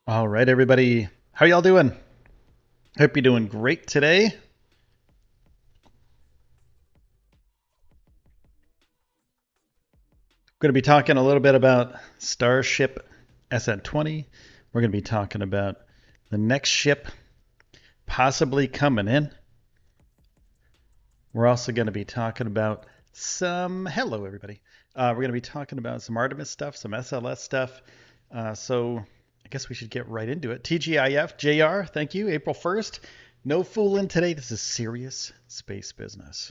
All right, everybody. How y'all doing? Hope you're doing great today. We're going to be talking a little bit about Starship SN20. We're going to be talking about the next ship possibly coming in. We're also going to be talking about hello, everybody. We're going to be talking about some Artemis stuff, some SLS stuff. So I guess we should get right into it. TGIF, JR, thank you. April 1st. No fooling today. This is serious space business.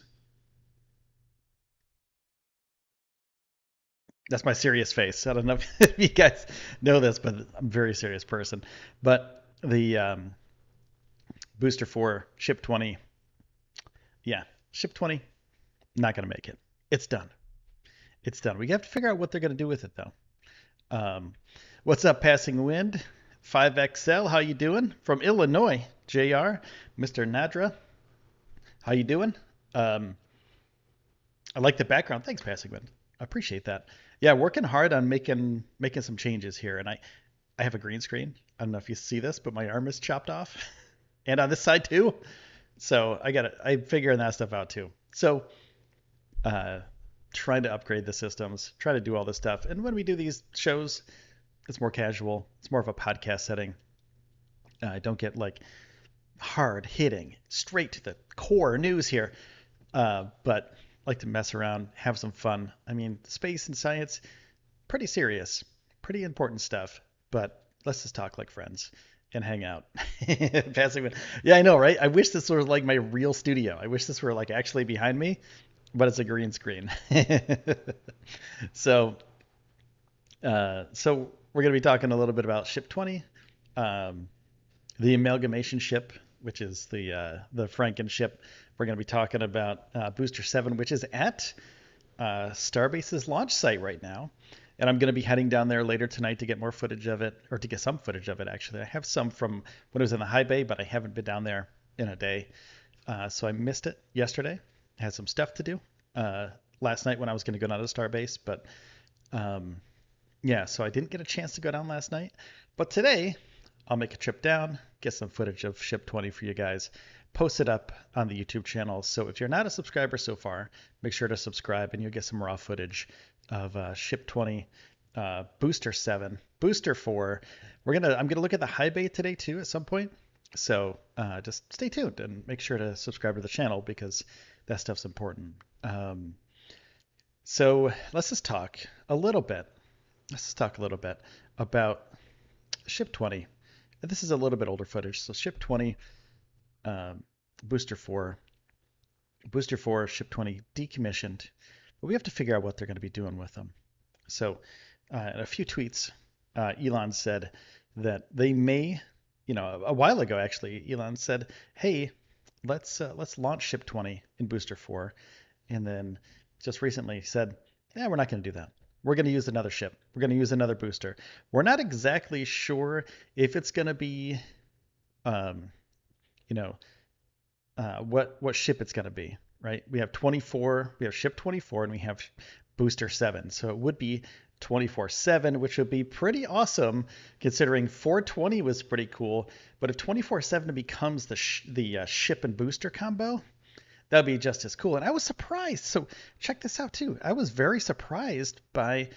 That's my serious face. I don't know if you guys know this, but I'm a very serious person. But the booster for ship 20, yeah, ship 20, not going to make it. It's done. It's done. We have to figure out what they're going to do with it, though. Um, what's up, Passing Wind? 5XL, how you doing? From Illinois, JR, Mr. Nadra, how you doing? Um, I like the background. Thanks, Passing Wind. I appreciate that. Yeah, working hard on making some changes here, and I have a green screen. I don't know if you see this, but my arm is chopped off, and on this side too. So I'm figuring that stuff out too. So, uh, trying to upgrade the systems, trying to do all this stuff. And when we do these shows, it's more casual. It's more of a podcast setting. I don't get like hard hitting, straight to the core news here. But like to mess around, have some fun. I mean, space and science, pretty serious, pretty important stuff. But let's just talk like friends and hang out. Passing, yeah, I know, right? I wish this were like my real studio. I wish this were like actually behind me, but it's a green screen. so, so we're gonna be talking a little bit about Ship 20, um, the amalgamation ship, which is the Franken ship. We're going to be talking about Booster 7, which is at Starbase's launch site right now. And I'm going to be heading down there later tonight to get more footage of it, or to get some footage of it, actually. I have some from when it was in the high bay, but I haven't been down there in a day. So I missed it yesterday. I had some stuff to do last night when I was going to go down to Starbase. But um, yeah, so I didn't get a chance to go down last night. But today, I'll make a trip down, get some footage of Ship 20 for you guys, post it up on the YouTube channel. So if you're not a subscriber so far, make sure to subscribe and you'll get some raw footage of Ship 20, Booster 7, Booster 4. I'm gonna look at the high bay today too at some point. So just stay tuned and make sure to subscribe to the channel because that stuff's important. So let's just talk a little bit. Let's just talk a little bit about Ship 20. This is a little bit older footage. So Ship 20, um, Booster 4, Booster 4, Ship 20 decommissioned, but we have to figure out what they're going to be doing with them. So in a few tweets, Elon said that they may, a while ago actually, Elon said, "Hey, let's launch Ship 20 in Booster 4," and then just recently said, "Yeah, we're not going to do that. We're going to use another ship. We're going to use another booster." We're not exactly sure if it's going to be, um, you know, what ship it's going to be, right? We have 24, we have ship 24, and we have booster 7. So it would be 24/7, which would be pretty awesome considering 420 was pretty cool. But if 24/7 becomes the ship and booster combo, that'd be just as cool. And I was surprised. So check this out too. I was very surprised by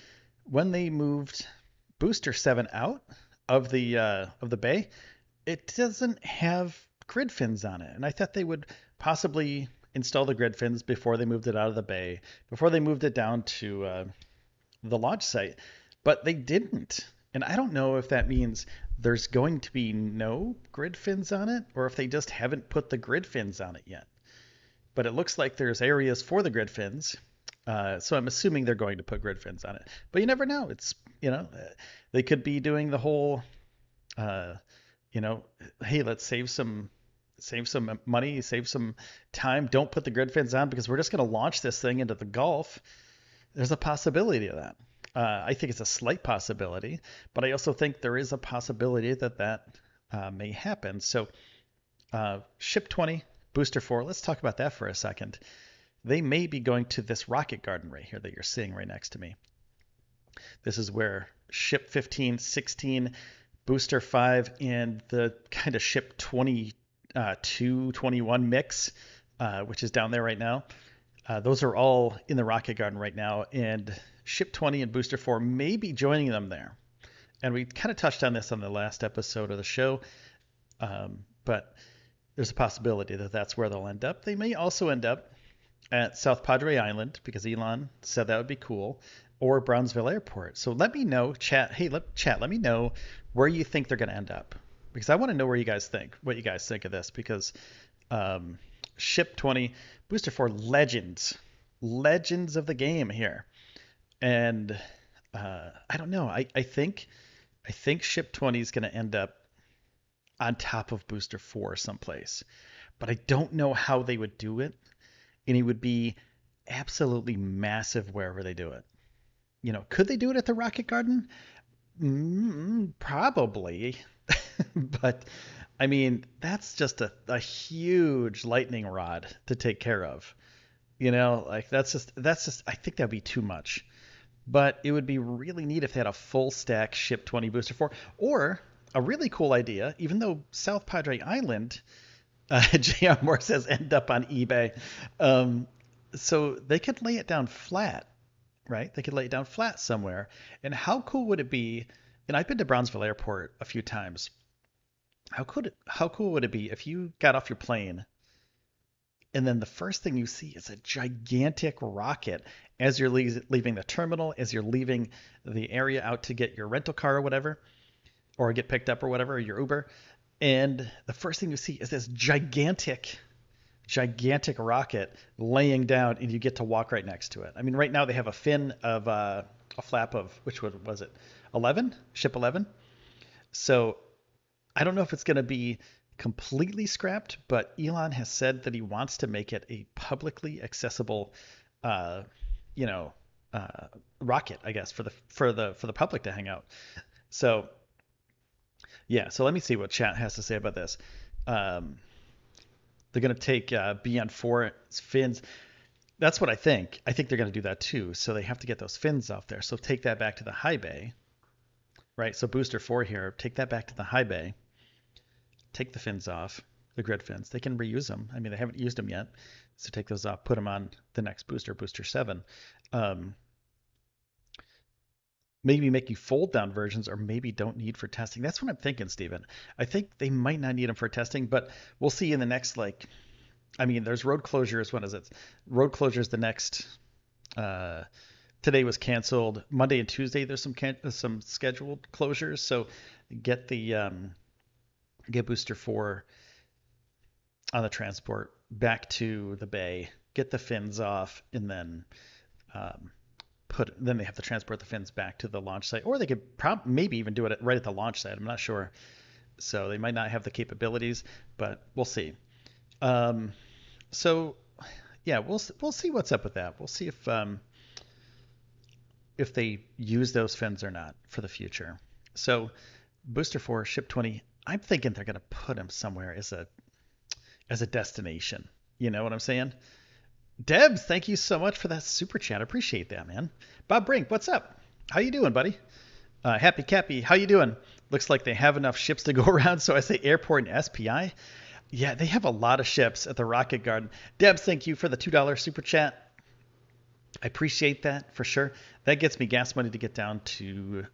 when they moved Booster 7 out of the bay. It doesn't have grid fins on it, and I thought they would possibly install the grid fins before they moved it out of the bay, before they moved it down to the launch site, but they didn't. And I don't know if that means there's going to be no grid fins on it, or if they just haven't put the grid fins on it yet. But it looks like there's areas for the grid fins. So I'm assuming they're going to put grid fins on it. But you never know. They could be doing the whole, uh, hey, let's save some money, save some time. Don't put the grid fins on because we're just going to launch this thing into the Gulf. There's a possibility of that. I think it's a slight possibility, but I also think there is a possibility that may happen. So Ship 20, Booster 4, let's talk about that for a second. They may be going to this rocket garden right here that you're seeing right next to me. This is where Ship 15, 16, Booster 5 and the kind of Ship 22, 21 mix, which is down there right now. Those are all in the Rocket Garden right now, and Ship 20 and Booster 4 may be joining them there. And we kind of touched on this on the last episode of the show, but there's a possibility that that's where they'll end up. They may also end up at South Padre Island because Elon said that would be cool, or Brownsville Airport. So let me know, chat. Hey, let me know where you think they're going to end up, because I want to know what you guys think of this, because Ship 20, Booster 4, legends of the game here. And I don't know. I think Ship 20 is going to end up on top of Booster 4 someplace, but I don't know how they would do it, and it would be absolutely massive wherever they do it. Could they do it at the Rocket Garden? Probably, but I mean, that's just a huge lightning rod to take care of. Like that's just I think that'd be too much. But it would be really neat if they had a full stack Ship 20 Booster 4, or a really cool idea, even though South Padre Island, J.R. Moore says, end up on eBay. So they could lay it down flat, right? They could lay it down flat somewhere. And how cool would it be? And I've been to Brownsville Airport a few times. How cool would it be if you got off your plane and then the first thing you see is a gigantic rocket as you're leaving the terminal, as you're leaving the area out to get your rental car or whatever, or get picked up or whatever, or your Uber. And the first thing you see is this gigantic rocket laying down, and you get to walk right next to it. I mean, right now they have a fin of a flap of, which one was it? 11? Ship 11? So I don't know if it's going to be completely scrapped, but Elon has said that he wants to make it a publicly accessible, rocket, I guess, for the public to hang out. So yeah, so let me see what chat has to say about this. They're going to take BN4's fins. That's what I think. I think they're going to do that too. So they have to get those fins off there. So take that back to the high bay, right? So Booster 4 here, take that back to the high bay. Take the fins off, the grid fins. They can reuse them. I mean, they haven't used them yet. So take those off, put them on the next booster, Booster 7. Maybe make you fold down versions, or maybe don't need for testing. That's what I'm thinking, Steven. I think they might not need them for testing, but we'll see in the next, there's road closures. When is it? Road closures the next, today was canceled. Monday and Tuesday, there's some scheduled closures. So get Booster 4 on the transport back to the bay, get the fins off, and then then they have to transport the fins back to the launch site, or they could maybe even do it right at the launch site. I'm not sure. So they might not have the capabilities, but we'll see. So yeah, we'll see what's up with that. We'll see if they use those fins or not for the future. So Booster 4, Ship 20. I'm thinking they're going to put them somewhere as a destination. You know what I'm saying? Debs, thank you so much for that super chat. I appreciate that, man. Bob Brink, what's up? How you doing, buddy? Happy Cappy, how you doing? Looks like they have enough ships to go around, so I say airport and SPI. Yeah, they have a lot of ships at the Rocket Garden. Debs, thank you for the $2 super chat. I appreciate that for sure. That gets me gas money to get down to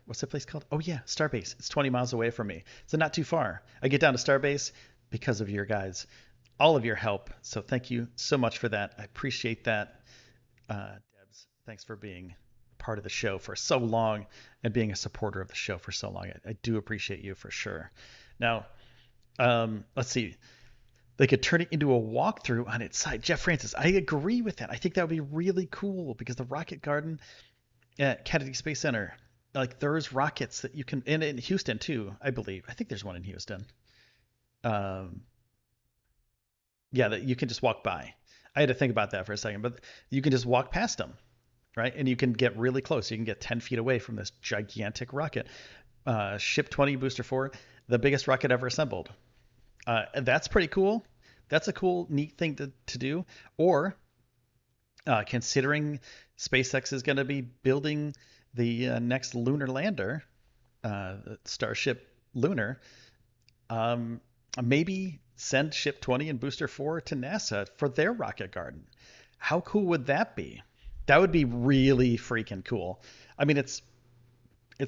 what's that place called? Oh yeah, Starbase. It's 20 miles away from me, so not too far. I get down to Starbase because of your guys, all of your help. So thank you so much for that. I appreciate that. Debs, thanks for being part of the show for so long and being a supporter of the show for so long. I do appreciate you for sure. Now, let's see. They could turn it into a walkthrough on its side. Jeff Francis, I agree with that. I think that would be really cool, because the Rocket Garden at Kennedy Space Center, like, there's rockets that you can, and in Houston too, I believe. I think there's one in Houston. Yeah, that you can just walk by. I had to think about that for a second, but you can just walk past them, right? And you can get really close. You can get 10 feet away from this gigantic rocket. Ship 20 Booster 4, the biggest rocket ever assembled. And that's pretty cool. That's a cool, neat thing to do. Or considering SpaceX is going to be building the next lunar lander, Starship Lunar, um, maybe send Ship 20 and Booster 4 to NASA for their rocket garden. How cool would that be? That would be really freaking cool. I mean, it's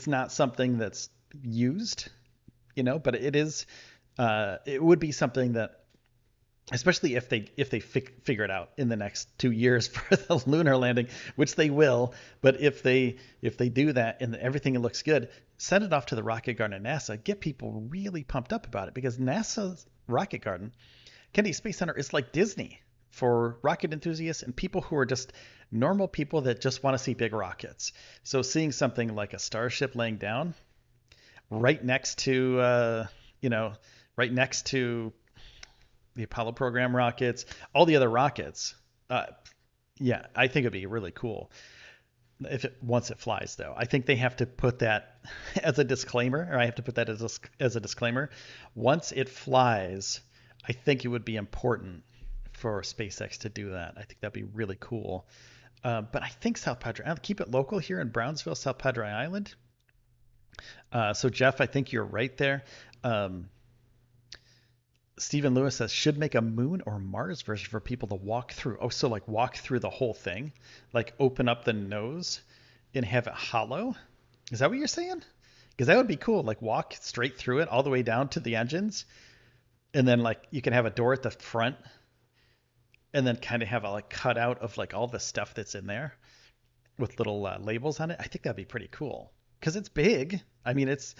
not something that's used, but it would be something that, especially if they figure it out in the next 2 years for the lunar landing, which they will. But if they do that and everything looks good, send it off to the Rocket Garden at NASA. Get people really pumped up about it, because NASA's Rocket Garden, Kennedy Space Center, is like Disney for rocket enthusiasts and people who are just normal people that just want to see big rockets. So seeing something like a Starship laying down right next to right next to the Apollo program rockets, all the other rockets. Uh, yeah, I think it'd be really cool if once it flies, though. I think they have to put that as a disclaimer, or I have to put that as a disclaimer. Once it flies, I think it would be important for SpaceX to do that. I think that'd be really cool. But I think South Padre Island, keep it local here in Brownsville, South Padre Island. So Jeff, I think you're right there. Um, Stephen Lewis says should make a moon or Mars version for people to walk through. Oh, so like walk through the whole thing, like open up the nose and have it hollow. Is that what you're saying? Because that would be cool. Like walk straight through it all the way down to the engines, and then like you can have a door at the front, and then kind of have a like cutout of like all the stuff that's in there with little labels on it. I think that'd be pretty cool because it's big. I mean, it's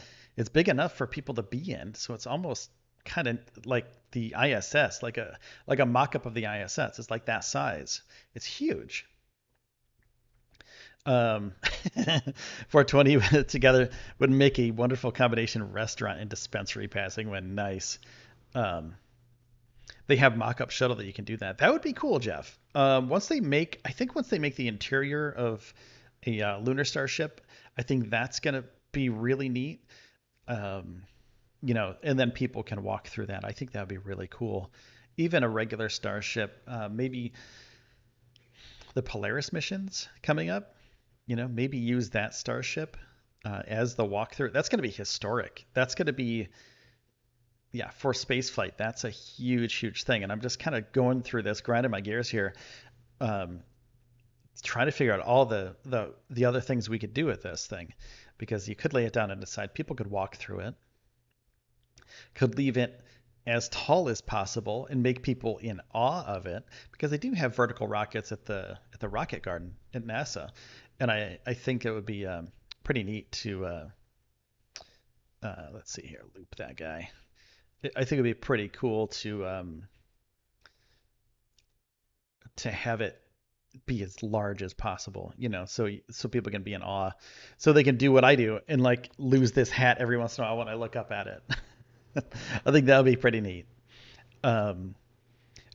big enough for people to be in, so it's almost kind of like the ISS, like a mock-up of the ISS. It's like that size. It's huge. 420 together would make a wonderful combination restaurant and dispensary passing when nice. Um, they have mock-up shuttle that you can do that. That would be cool, Jeff. I think once they make the interior of a lunar starship, I think that's gonna be really neat. Um, and then people can walk through that. I think that would be really cool. Even a regular starship, maybe the Polaris missions coming up, maybe use that starship as the walkthrough. That's going to be historic. That's going to be, yeah, for spaceflight. That's a huge, huge thing. And I'm just kind of going through this, grinding my gears here, um, trying to figure out all the other things we could do with this thing, because you could lay it down and decide people could walk through it, could leave it as tall as possible and make people in awe of it, because they do have vertical rockets at the rocket garden at NASA, and I think it would be pretty neat to let's see here, loop that guy. I think it'd be pretty cool to have it be as large as possible, so people can be in awe, so they can do what I do and like lose this hat every once in a while when I look up at it. I think that would be pretty neat. Um,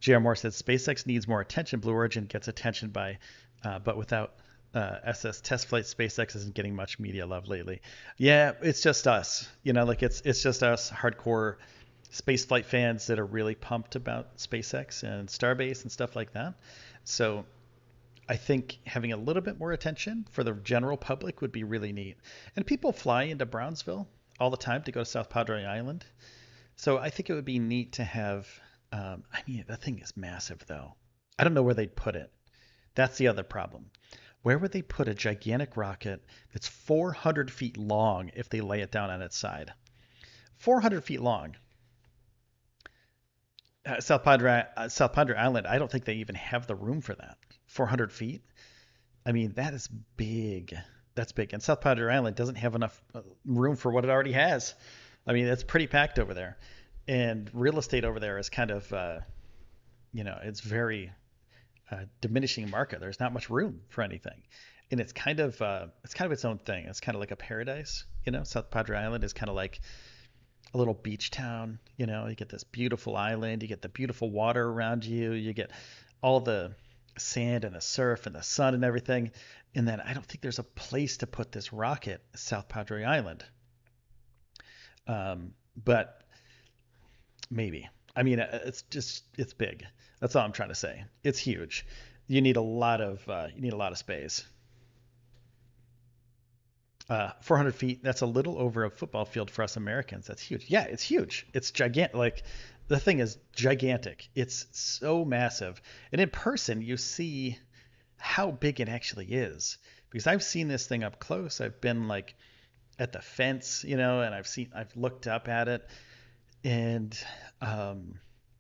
J.R. Moore says SpaceX needs more attention. Blue Origin gets attention but without SS test flight, SpaceX isn't getting much media love lately. Yeah, it's just us. Like it's just us hardcore spaceflight fans that are really pumped about SpaceX and Starbase and stuff like that. So I think having a little bit more attention for the general public would be really neat. And people fly into Brownsville all the time to go to South Padre Island. So I think it would be neat to have. I mean, that thing is massive, though. I don't know where they'd put it. That's the other problem. Where would they put a gigantic rocket that's 400 feet long if they lay it down on its side? 400 feet long. South Padre Island, I don't think they even have the room for that. 400 feet? I mean, that is big. That's big. And South Padre Island doesn't have enough room for what it already has. I mean, it's pretty packed over there. And real estate over there is kind of, it's very diminishing market. There's not much room for anything. And it's kind of its own thing. It's kind of like a paradise. South Padre Island is kind of like a little beach town. You get this beautiful island, you get the beautiful water around you, you get all the sand and the surf and the sun and everything. And then I don't think there's a place to put this rocket, South Padre Island. But maybe. I mean, it's big. That's all I'm trying to say. It's huge. You need a lot of space. 400 feet. That's a little over a football field for us Americans. That's huge. Yeah, it's huge. It's gigantic. Like the thing is gigantic. It's so massive. And in person, you see how big it actually is. Because I've seen this thing up close. I've been like at the fence, and I've looked up at it, and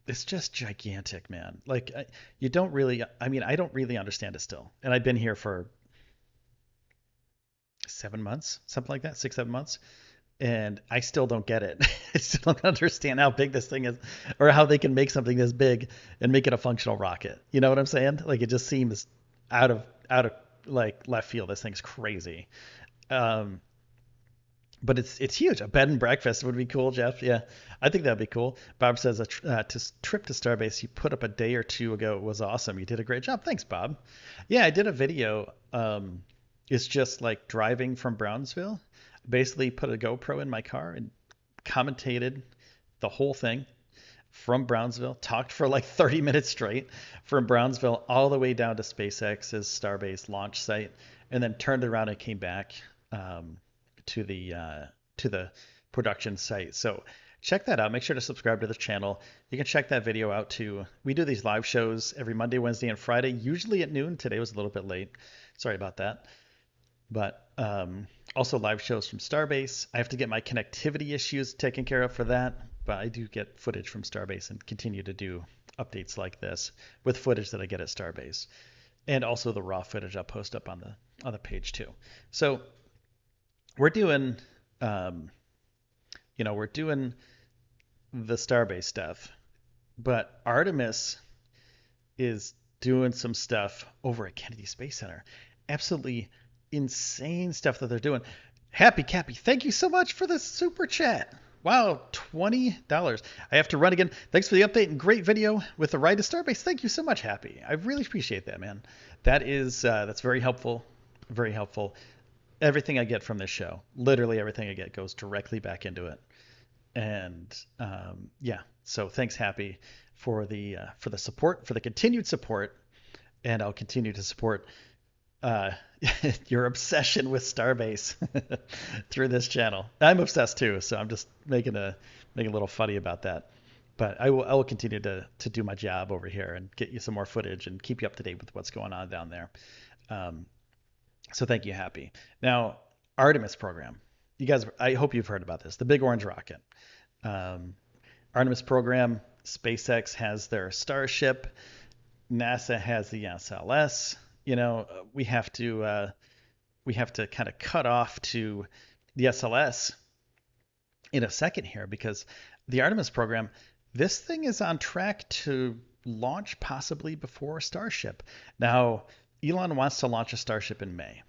it's just gigantic, man. Like you don't really, I mean, I don't really understand it still. And I've been here for 7 months, something like that, 6, 7 months, and I still don't get it. I still don't understand how big this thing is, or how they can make something this big and make it a functional rocket. You know what I'm saying? Like it just seems out of like left field. This thing's crazy. Um, but it's huge. A bed and breakfast would be cool, Jeff. Yeah, I think that'd be cool. Bob says trip to Starbase you put up a day or two ago was awesome. You did a great job. Thanks, Bob. Yeah, I did a video. It's just like driving from Brownsville. Basically, put a GoPro in my car and commentated the whole thing from Brownsville. Talked for like 30 minutes straight from Brownsville all the way down to SpaceX's Starbase launch site, and then turned around and came back. To the production site. So check that out. Make sure to subscribe to the channel. You can check that video out too. We do these live shows every Monday, Wednesday, and Friday, usually at noon. Today was a little bit late. Sorry about that. But also live shows from Starbase. I have to get my connectivity issues taken care of for that, but I do get footage from Starbase and continue to do updates like this with footage that I get at Starbase, and also the raw footage I'll post up on the page too. So we're doing, we're doing the Starbase stuff, but Artemis is doing some stuff over at Kennedy Space Center. Absolutely insane stuff that they're doing. Happy Cappy, thank you so much for the super chat. Wow, $20. I have to run again. Thanks for the update and great video with the ride to Starbase. Thank you so much, Happy. I really appreciate that, man. That's very helpful. Very helpful. Everything I get from this show, literally everything I get, goes directly back into it. And yeah, so thanks, Happy, for the support, for the continued support, and I'll continue to support your obsession with Starbase through this channel. I'm obsessed too, so I'm just making a little funny about that. But I will continue to do my job over here and get you some more footage and keep you up to date with what's going on down there. So thank you, Happy. Now, Artemis program. You guys, I hope you've heard about this. The big orange rocket. Artemis program. SpaceX has their Starship. NASA has the SLS. We have to kind of cut off to the SLS in a second here, because the Artemis program, this thing is on track to launch possibly before Starship. Now, Elon wants to launch a Starship in May.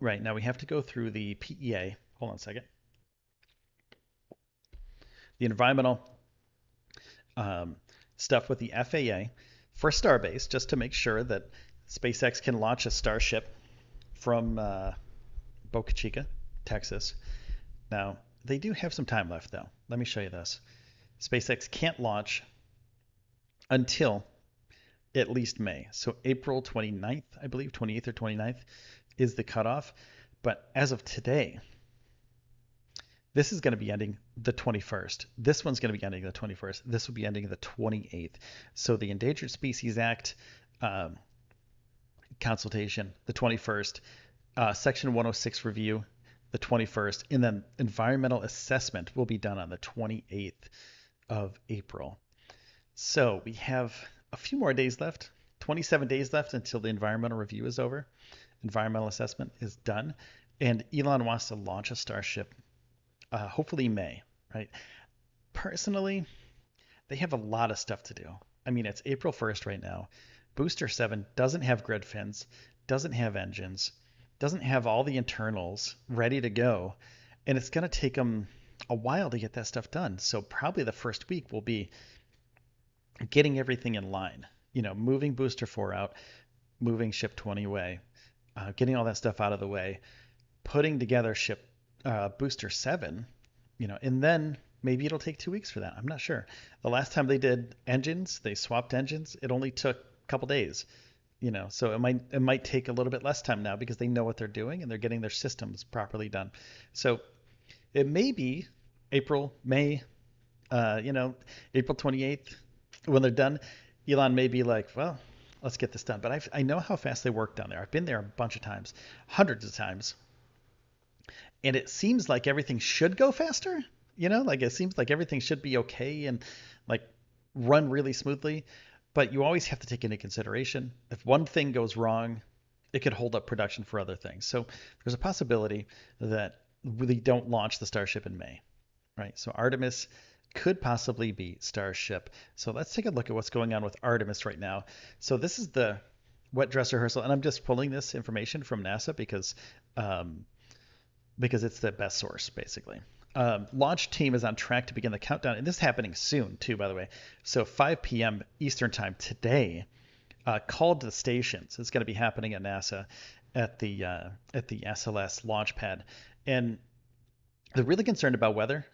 Right, now we have to go through the PEA. Hold on a second. The environmental stuff with the FAA for Starbase, just to make sure that SpaceX can launch a Starship from Boca Chica, Texas. Now, they do have some time left, though. Let me show you this. SpaceX can't launch until at least May. So April 29th, I believe, 28th or 29th is the cutoff. But as of today, this is going to be ending the 21st. This one's going to be ending the 21st. This will be ending the 28th. So the Endangered Species Act consultation, the 21st, Section 106 review, the 21st, and then environmental assessment will be done on the 28th of April. So we have a few more days left, 27 days left until the environmental review is over. Environmental assessment is done, and Elon wants to launch a Starship, hopefully May, right? Personally, they have a lot of stuff to do. I mean, it's April 1st right now. Booster 7 doesn't have grid fins, doesn't have engines, doesn't have all the internals ready to go, and it's going to take them a while to get that stuff done. So probably the first week will be getting everything in line, moving Booster 4 out, moving Ship 20 away, getting all that stuff out of the way, putting together Ship Booster 7, and then maybe it'll take 2 weeks for that. I'm not sure. The last time they did engines, they swapped engines. It only took a couple days. So it might take a little bit less time now because they know what they're doing and they're getting their systems properly done. So it may be April, May, April 28th when they're done. Elon may be like, well, let's get this done. But I know how fast they work down there. I've been there a bunch of times, hundreds of times, and it seems like everything should go faster. Like it seems like everything should be okay and like run really smoothly. But you always have to take into consideration if one thing goes wrong, it could hold up production for other things. So there's a possibility that we don't launch the Starship in May, right? So Artemis could possibly be Starship. So let's take a look at what's going on with Artemis right now. So this is the wet dress rehearsal, and I'm just pulling this information from NASA because it's the best source, basically. Launch team is on track to begin the countdown, and this is happening soon too, by the way. So 5 p.m. Eastern time today. Called to the stations. It's going to be happening at NASA at the SLS launch pad, and they're really concerned about weather.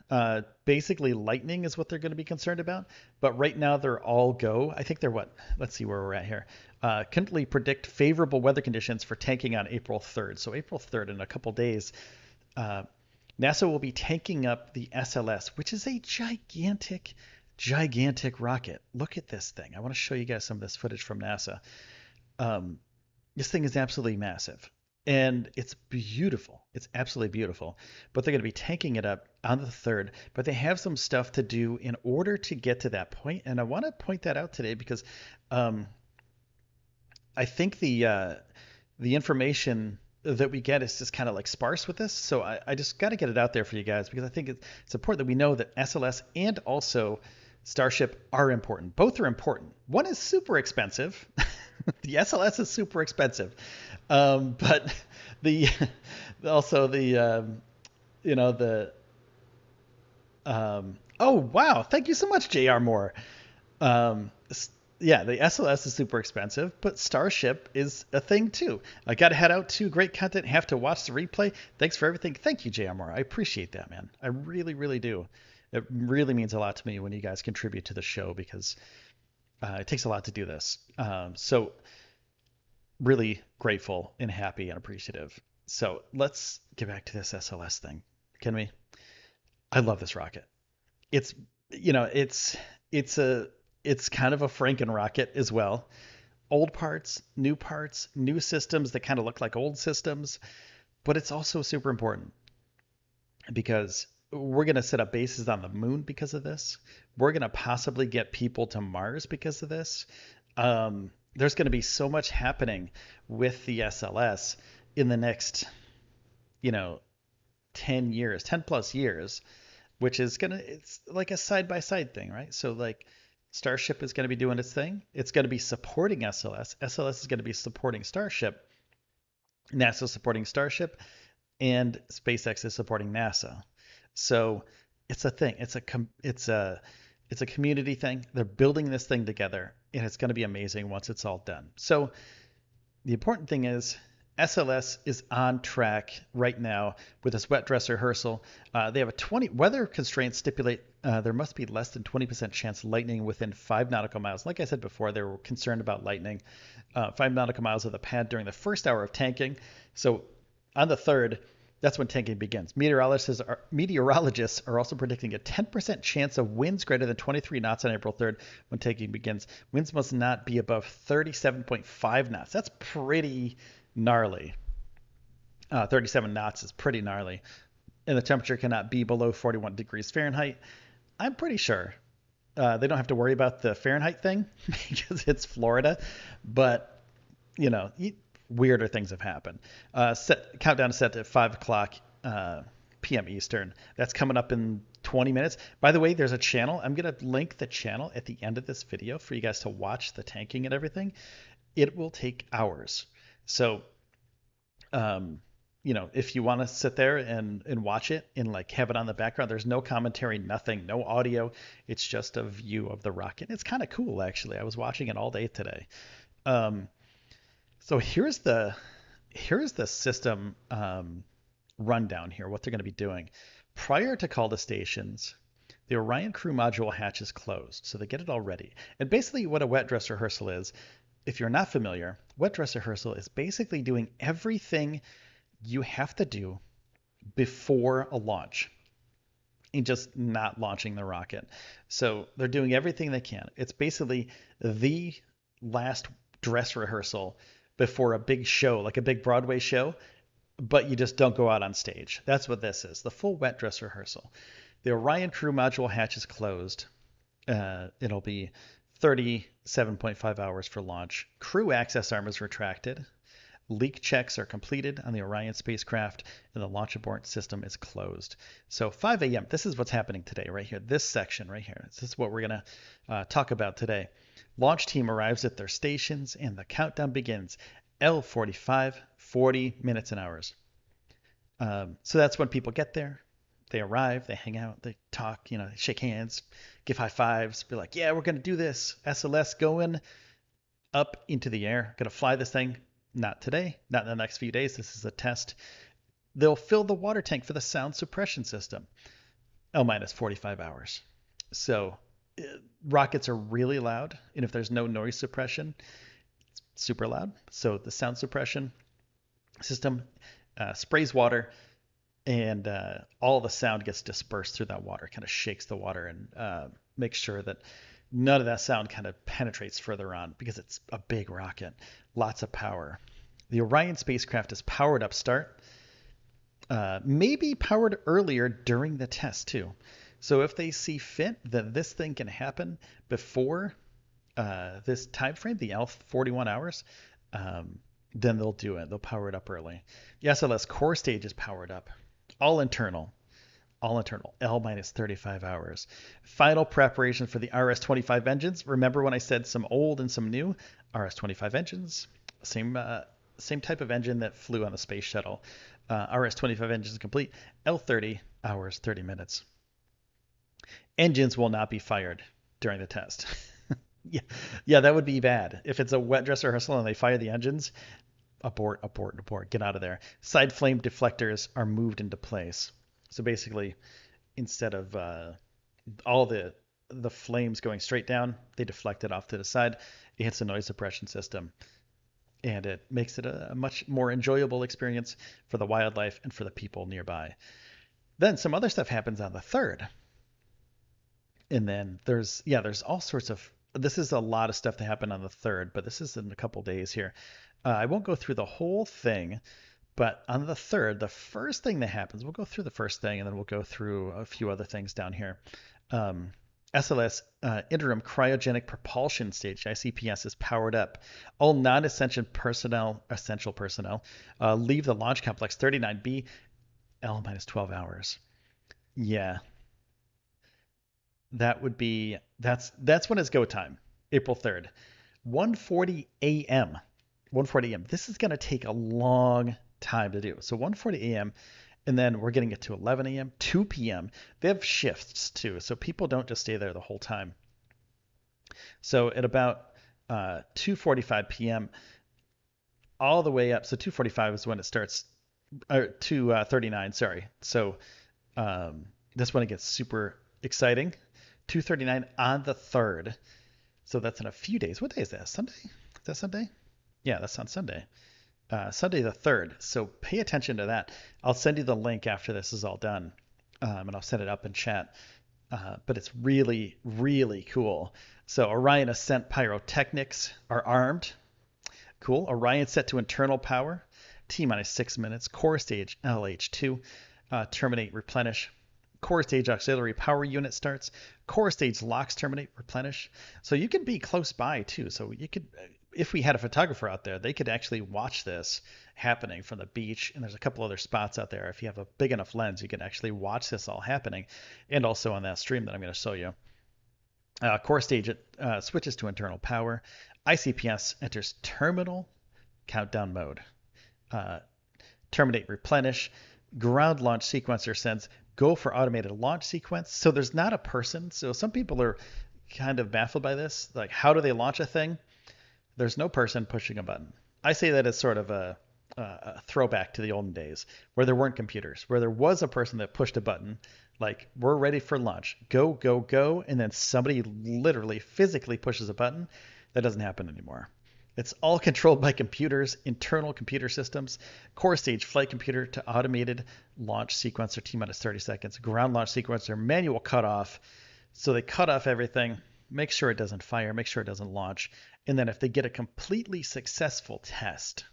Basically, lightning is what they're going to be concerned about. But right now, they're all go. I think they're what? Let's see where we're at here. Currently predict favorable weather conditions for tanking on April 3rd. So April 3rd, in a couple days, NASA will be tanking up the SLS, which is a gigantic, gigantic rocket. Look at this thing. I want to show you guys some of this footage from NASA. This thing is absolutely massive. And it's beautiful. It's absolutely beautiful. But they're going to be tanking it up on the 3rd. But they have some stuff to do in order to get to that point. And I want to point that out today because I think the information that we get is just kind of like sparse with this. So I just got to get it out there for you guys because I think it's important that we know that SLS and also Starship are important. Both are important. One is super expensive. The SLS is super expensive. But the also the oh wow, thank you so much, JR Moore. Yeah, the SLS is super expensive, but Starship is a thing too. I got to head out to great content, have to watch the replay. Thanks for everything. Thank you, JR Moore. I appreciate that, man. I really, really do. It really means a lot to me when you guys contribute to the show because it takes a lot to do this. So really grateful and happy and appreciative. So let's get back to this SLS thing. Can we? I love this rocket. It's it's kind of a Franken rocket as well. Old parts, new systems that kind of look like old systems, but it's also super important because we're going to set up bases on the moon because of this. We're going to possibly get people to Mars because of this. There's going to be so much happening with the SLS in the next, 10 years, 10 plus years, which is it's like a side by side thing, right? So like Starship is going to be doing its thing. It's going to be supporting SLS. SLS is going to be supporting Starship. NASA is supporting Starship, and SpaceX is supporting NASA. So it's a thing. It's a community thing. They're building this thing together, and it's going to be amazing once it's all done. So the important thing is SLS is on track right now with this wet dress rehearsal. They have weather constraints stipulate there must be less than 20% chance lightning within 5 nautical miles. Like I said before, they were concerned about lightning 5 nautical miles of the pad during the first hour of tanking. So on the 3rd, that's when tanking begins. Meteorologists are also predicting a 10% chance of winds greater than 23 knots on April 3rd when tanking begins. Winds must not be above 37.5 knots. That's pretty gnarly. 37 knots is pretty gnarly. And the temperature cannot be below 41 degrees Fahrenheit. I'm pretty sure they don't have to worry about the Fahrenheit thing because it's Florida. But, weirder things have happened. Countdown is set at 5 o'clock p.m. Eastern. That's coming up in 20 minutes. By the way, there's a channel. I'm going to link the channel at the end of this video for you guys to watch the tanking and everything. It will take hours. So, if you want to sit there and watch it and like have it on the background, there's no commentary, nothing, no audio. It's just a view of the rocket. It's kind of cool, actually. I was watching it all day today. So here's the system rundown here, what they're going to be doing. Prior to call to stations, the Orion crew module hatch is closed, so they get it all ready. And basically what a wet dress rehearsal is, if you're not familiar, wet dress rehearsal is basically doing everything you have to do before a launch and just not launching the rocket. So they're doing everything they can. It's basically the last dress rehearsal before a big show, like a big Broadway show, but you just don't go out on stage. That's what this is, the full wet dress rehearsal. The Orion crew module hatch is closed. It'll be 37.5 hours for launch. Crew access arm is retracted. Leak checks are completed on the Orion spacecraft, and the launch abort system is closed. So 5 a.m., this is what's happening today right here, this section right here. This is what we're going to talk about today. Launch team arrives at their stations, and the countdown begins. L45, 40 minutes and hours. So that's when people get there. They arrive, they hang out, they talk, they shake hands, give high fives, be like, yeah, we're going to do this. SLS going up into the air, going to fly this thing. Not today, not in the next few days. This is a test. They'll fill the water tank for the sound suppression system. L minus 45 hours. So rockets are really loud, and if there's no noise suppression, it's super loud. So the sound suppression system sprays water, and all the sound gets dispersed through that water, kind of shakes the water and makes sure that none of that sound kind of penetrates further on because it's a big rocket, lots of power. The Orion spacecraft is powered up start, maybe powered earlier during the test too. So if they see fit that this thing can happen before this time frame, the L41 hours, then they'll do it. They'll power it up early. The SLS core stage is powered up, all internal, L minus 35 hours. Final preparation for the RS-25 engines. Remember when I said some old and some new? RS-25 engines, same type of engine that flew on the space shuttle. RS-25 engines complete. L30 hours, 30 minutes. Engines will not be fired during the test. Yeah, that would be bad. If it's a wet dress rehearsal and they fire the engines, abort, get out of there. Side flame deflectors are moved into place. So basically, instead of all the flames going straight down, they deflect it off to the side. It hits a noise suppression system, and it makes it a much more enjoyable experience for the wildlife and for the people nearby. Then some other stuff happens on the 3rd. And then there's all sorts of, this is a lot of stuff that happened on the 3rd, but this is in a couple days here. I won't go through the whole thing. But on the 3rd, the first thing that happens, we'll go through the first thing and then we'll go through a few other things down here. SLS interim cryogenic propulsion stage, ICPS, is powered up. All non-essential personnel, leave the launch complex 39B, L minus 12 hours. Yeah. That would be, that's when it's go time, April 3rd. 1:40 a.m. 1:40 a.m. This is going to take a long time to do. So 1:40 a.m. and then we're getting it to 11 a.m., 2 p.m. They have shifts too, so people don't just stay there the whole time. So at about 2:45 p.m. all the way up, so 2:45 is when it starts, 2:39, sorry. So that's when it gets super exciting. 2:39 on the 3rd. So that's in a few days. What day is that? Sunday? Is that Sunday? Yeah, that's on Sunday. Sunday the 3rd. So pay attention to that. I'll send you the link after this is all done, and I'll set it up in chat. But it's really, really cool. So Orion Ascent pyrotechnics are armed. Cool. Orion set to internal power. T minus 6 minutes. Core stage LH2. Terminate, replenish. Core stage auxiliary power unit starts. Core stage locks, terminate, replenish. So you could be close by too. So you could, if we had a photographer out there, they could actually watch this happening from the beach. And there's a couple other spots out there. If you have a big enough lens, you can actually watch this all happening. And also on that stream that I'm going to show you. Core stage switches to internal power. ICPS enters terminal countdown mode. Terminate, replenish. Ground launch sequencer sends go for automated launch sequence. So there's not a person. So some people are kind of baffled by this. Like, how do they launch a thing? There's no person pushing a button. I say that as sort of a throwback to the olden days where there weren't computers, where there was a person that pushed a button, like, we're ready for launch. Go, go, go. And then somebody literally physically pushes a button. That doesn't happen anymore. It's all controlled by computers, internal computer systems, core stage flight computer to automated launch sequencer, T-minus 30 seconds, ground launch sequencer, manual cutoff. So they cut off everything, make sure it doesn't fire, make sure it doesn't launch. And then if they get a completely successful test,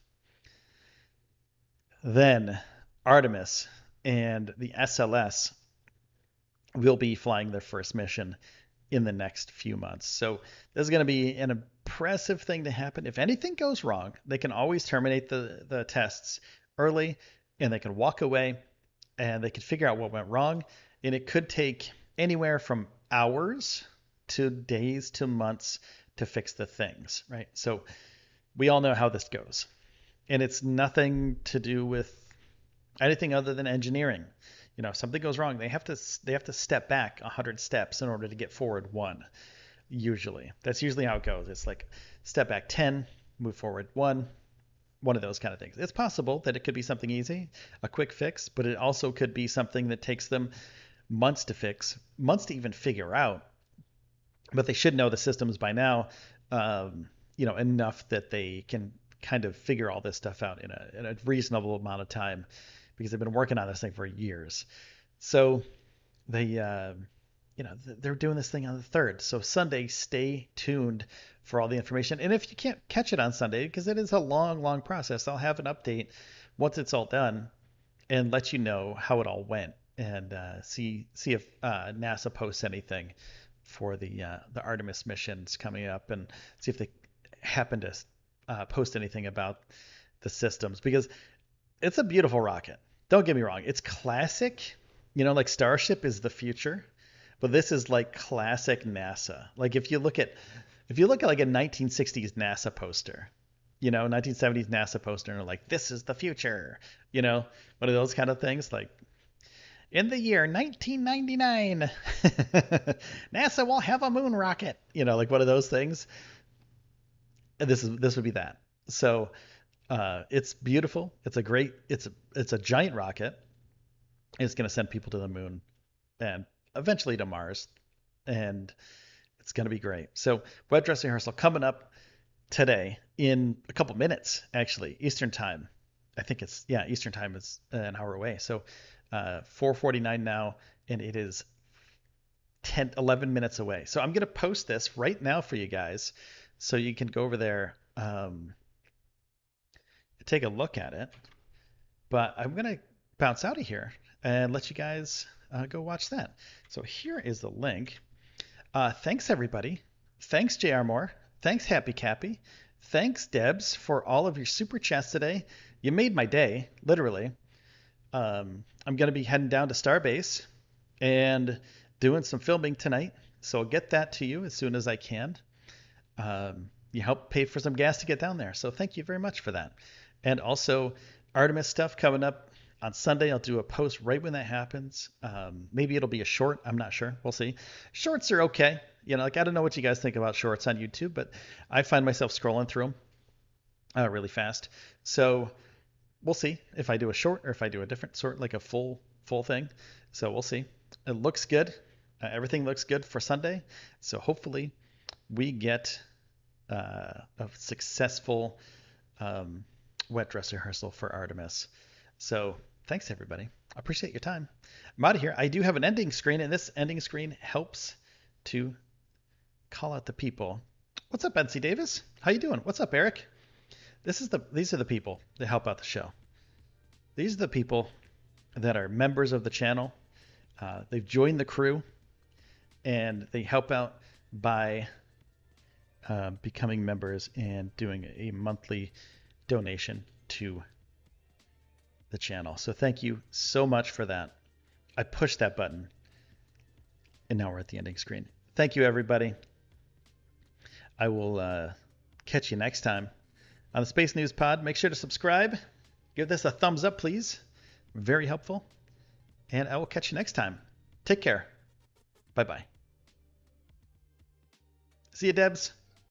then Artemis and the SLS will be flying their first mission in the next few months. So this is going to be an impressive thing to happen. If anything goes wrong, they can always terminate the tests early, and they can walk away, and they can figure out what went wrong. And it could take anywhere from hours to days to months to fix the things, right? So we all know how this goes. And it's nothing to do with anything other than engineering. You know, if something goes wrong, they have to step back 100 steps in order to get forward 1. Usually, that's usually how it goes. It's like step back 10, move forward 1, one of those kind of things. It's possible that it could be something easy, a quick fix, but it also could be something that takes them months to fix, months to even figure out. But they should know the systems by now, enough that they can kind of figure all this stuff out in a reasonable amount of time, because they've been working on this thing for years. So they're doing this thing on the 3rd. So Sunday, stay tuned for all the information. And if you can't catch it on Sunday, because it is a long, long process, I'll have an update once it's all done and let you know how it all went, and see if NASA posts anything for the Artemis missions coming up, and see if they happen to post anything about the systems, because it's a beautiful rocket. Don't get me wrong. It's classic, like Starship is the future, but this is like classic NASA. Like if you look at like a 1960s NASA poster, 1970s NASA poster, and like, this is the future, one of those kind of things, like, in the year 1999, NASA will have a moon rocket, like one of those things. And this would be that. So it's beautiful. It's a giant rocket. It's going to send people to the moon and eventually to Mars, and it's going to be great. So web dress rehearsal coming up today in a couple minutes, actually, Eastern time. I think Eastern time is an hour away. So 4:49 now, and it is 11 minutes away. So I'm going to post this right now for you guys, so you can go over there, take a look at it. But I'm going to bounce out of here and let you guys go watch that. So here is the link. Thanks, everybody. Thanks, JR Moore. Thanks, Happy Cappy. Thanks, Debs, for all of your super chats today. You made my day, literally. I'm going to be heading down to Starbase and doing some filming tonight, so I'll get that to you as soon as I can. You helped pay for some gas to get down there, so thank you very much for that. And also, Artemis stuff coming up on Sunday. I'll do a post right when that happens. Maybe it'll be a short. I'm not sure. We'll see. Shorts are okay. I don't know what you guys think about shorts on YouTube, but I find myself scrolling through them really fast. So we'll see if I do a short or if I do a different sort, like a full thing. So we'll see. It looks good. Everything looks good for Sunday. So hopefully we get a successful wet dress rehearsal for Artemis. So thanks, everybody. I appreciate your time. I'm out of here. I do have an ending screen, and this ending screen helps to call out the people. What's up, NC Davis? How you doing? What's up, Eric? These are the people that help out the show. These are the people that are members of the channel. They've joined the crew, and they help out by becoming members and doing a monthly donation to the channel. So thank you so much for that. I pushed that button, and now we're at the ending screen. Thank you, everybody. I will catch you next time on the Space News Pod. Make sure to subscribe. Give this a thumbs up, please. Very helpful. And I will catch you next time. Take care. Bye-bye. See you, Debs.